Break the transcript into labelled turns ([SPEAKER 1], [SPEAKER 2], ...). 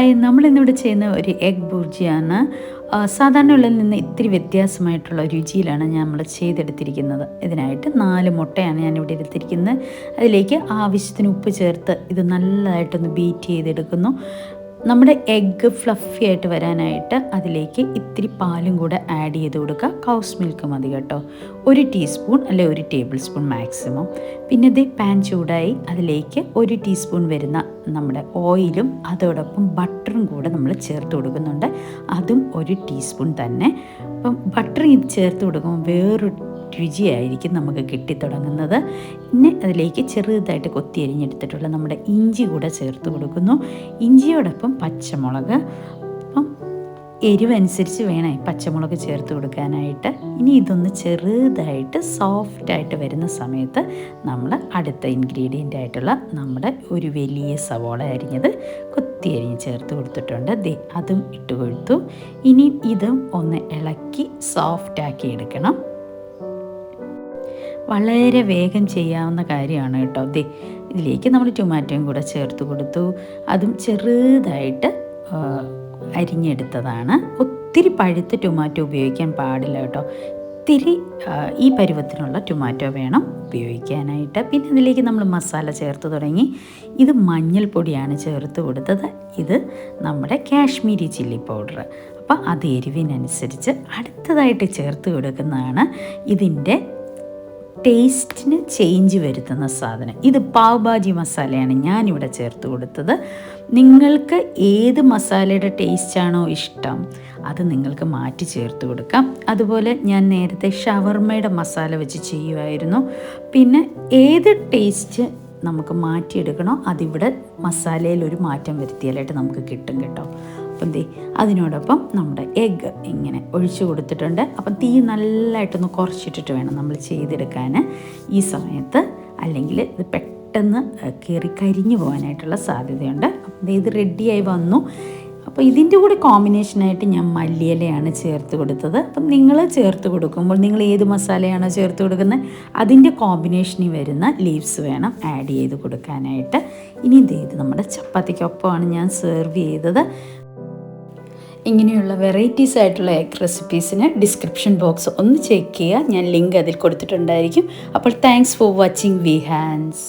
[SPEAKER 1] Hi, നമ്മളിന്നിവിടെ ചെയ്യുന്ന ഒരു egg ബുർജിയാണ്. സാധാരണയുള്ളതിൽ നിന്ന് ഇത്തിരി വ്യത്യാസമായിട്ടുള്ള രുചിയിലാണ് നമ്മൾ ചെയ്തെടുത്തിരിക്കുന്നത്. ഇതിനായിട്ട് 4 മുട്ടയാണ് ഞാനിവിടെ എടുത്തിരിക്കുന്നത്. അതിലേക്ക് ആവശ്യത്തിന് ഉപ്പ് ചേർത്ത് ഇത് നല്ലതായിട്ടൊന്ന് ബീറ്റ് ചെയ്തെടുക്കുന്നു. നമ്മുടെ എഗ്ഗ് ഫ്ലഫി ആയിട്ട് വരാനായിട്ട് അതിലേക്ക് ഇത്തിരി പാലും കൂടെ ആഡ് ചെയ്ത് കൊടുക്കുക. കൗസ് മിൽക്ക് മതി കേട്ടോ. 1 ടീസ്പൂൺ അല്ലെ 1 ടേബിൾ സ്പൂൺ മാക്സിമം. പിന്നെ ഇത് പാൻ ചൂടായി അതിലേക്ക് 1 ടീസ്പൂൺ വരുന്ന നമ്മുടെ ഓയിലും അതോടൊപ്പം ബട്ടറും കൂടെ നമ്മൾ ചേർത്ത് കൊടുക്കുന്നുണ്ട്. അതും 1 ടീസ്പൂൺ തന്നെ. അപ്പം ബട്ടർ ഇത് ചേർത്ത് കൊടുക്കുമ്പോൾ വേറൊരു രുചിയായിരിക്കും നമുക്ക് കിട്ടിത്തുടങ്ങുന്നത്. പിന്നെ അതിലേക്ക് ചെറുതായിട്ട് കൊത്തി അരിഞ്ഞെടുത്തിട്ടുള്ള നമ്മുടെ ഇഞ്ചി കൂടെ ചേർത്ത് കൊടുക്കുന്നു. ഇഞ്ചിയോടൊപ്പം പച്ചമുളക്, അപ്പം എരിവനുസരിച്ച് വേണം പച്ചമുളക് ചേർത്ത് കൊടുക്കാനായിട്ട്. ഇനി ഇതൊന്ന് ചെറുതായിട്ട് സോഫ്റ്റായിട്ട് വരുന്ന സമയത്ത് നമ്മൾ അടുത്ത ഇൻഗ്രീഡിയൻ്റ് ആയിട്ടുള്ള നമ്മുടെ ഒരു വലിയ സവോള അരിഞ്ഞത് കൊത്തി അരിഞ്ഞ് ചേർത്ത് കൊടുത്തിട്ടുണ്ട്. അതും ഇട്ട് കൊടുത്തു. ഇനി ഇതും ഒന്ന് ഇളക്കി സോഫ്റ്റാക്കി എടുക്കണം. വളരെ വേഗം ചെയ്യാവുന്ന കാര്യമാണ് കേട്ടോ. ഇതിലേക്ക് നമ്മൾ ടൊമാറ്റോയും കൂടെ ചേർത്ത് കൊടുത്തു. അതും ചെറുതായിട്ട് അരിഞ്ഞെടുത്തതാണ്. ഒത്തിരി പഴുത്ത ടൊമാറ്റോ ഉപയോഗിക്കാൻ പാടില്ല കേട്ടോ. ഇത്തിരി ഈ പരുവത്തിനുള്ള ടൊമാറ്റോ വേണം ഉപയോഗിക്കാനായിട്ട്. പിന്നെ ഇതിലേക്ക് നമ്മൾ മസാല ചേർത്ത് തുടങ്ങി. ഇത് മഞ്ഞൾപ്പൊടിയാണ് ചേർത്ത് കൊടുത്തത്. ഇത് നമ്മുടെ കാശ്മീരി ചില്ലി പൗഡർ. അപ്പോൾ അത് എരിവിനനുസരിച്ച് അടുത്തതായിട്ട് ചേർത്ത് കൊടുക്കുന്നതാണ് ഇതിൻ്റെ ടേസ്റ്റിന് ചേഞ്ച് വരുത്തുന്ന സാധനം. ഇത് പാവ് ഭാജി മസാലയാണ് ഞാനിവിടെ ചേർത്ത് കൊടുത്തത്. നിങ്ങൾക്ക് ഏത് മസാലയുടെ ടേസ്റ്റാണോ ഇഷ്ടം അത് നിങ്ങൾക്ക് മാറ്റി ചേർത്ത് കൊടുക്കാം. അതുപോലെ ഞാൻ നേരത്തെ ഷവർമ്മയുടെ മസാല വെച്ച് ചെയ്യുമായിരുന്നു. പിന്നെ ഏത് ടേസ്റ്റ് നമുക്ക് മാറ്റിയെടുക്കണോ അതിവിടെ മസാലയിൽ ഒരു മാറ്റം വരുത്തിയാലായിട്ട് നമുക്ക് കിട്ടും കേട്ടോ. അപ്പം അതിനോടൊപ്പം നമ്മുടെ എഗ്ഗ് ഇങ്ങനെ ഒഴിച്ചു കൊടുത്തിട്ടുണ്ട്. അപ്പം തീ നല്ലതായിട്ടൊന്ന് കുറച്ചിട്ടിട്ട് വേണം നമ്മൾ ചെയ്തെടുക്കാൻ ഈ സമയത്ത്, അല്ലെങ്കിൽ ഇത് പെട്ടെന്ന് കരിഞ്ഞു പോകാനായിട്ടുള്ള സാധ്യതയുണ്ട്. അപ്പം ഇത് റെഡിയായി വന്നു. അപ്പോൾ ഇതിൻ്റെ കൂടെ കോമ്പിനേഷനായിട്ട് ഞാൻ മല്ലിയിലയാണ് ചേർത്ത് കൊടുത്തത്. അപ്പം നിങ്ങൾ ചേർത്ത് കൊടുക്കുമ്പോൾ നിങ്ങൾ ഏത് മസാലയാണോ ചേർത്ത് കൊടുക്കുന്നത് അതിൻ്റെ കോമ്പിനേഷനിൽ വരുന്ന ലീവ്സ് വേണം ആഡ് ചെയ്ത് കൊടുക്കാനായിട്ട്. ഇനി ഇത് നമ്മുടെ ചപ്പാത്തിക്കൊപ്പമാണ് ഞാൻ സെർവ് ചെയ്തത്. ഇങ്ങനെയുള്ള വെറൈറ്റീസ് ആയിട്ടുള്ള എഗ് റെസിപ്പീസിന് ഡിസ്ക്രിപ്ഷൻ ബോക്സ് ഒന്ന് ചെക്ക് ചെയ്യുക. ഞാൻ ലിങ്ക് അതിൽ കൊടുത്തിട്ടുണ്ടായിരിക്കും. അപ്പോൾ thanks for watching V hands.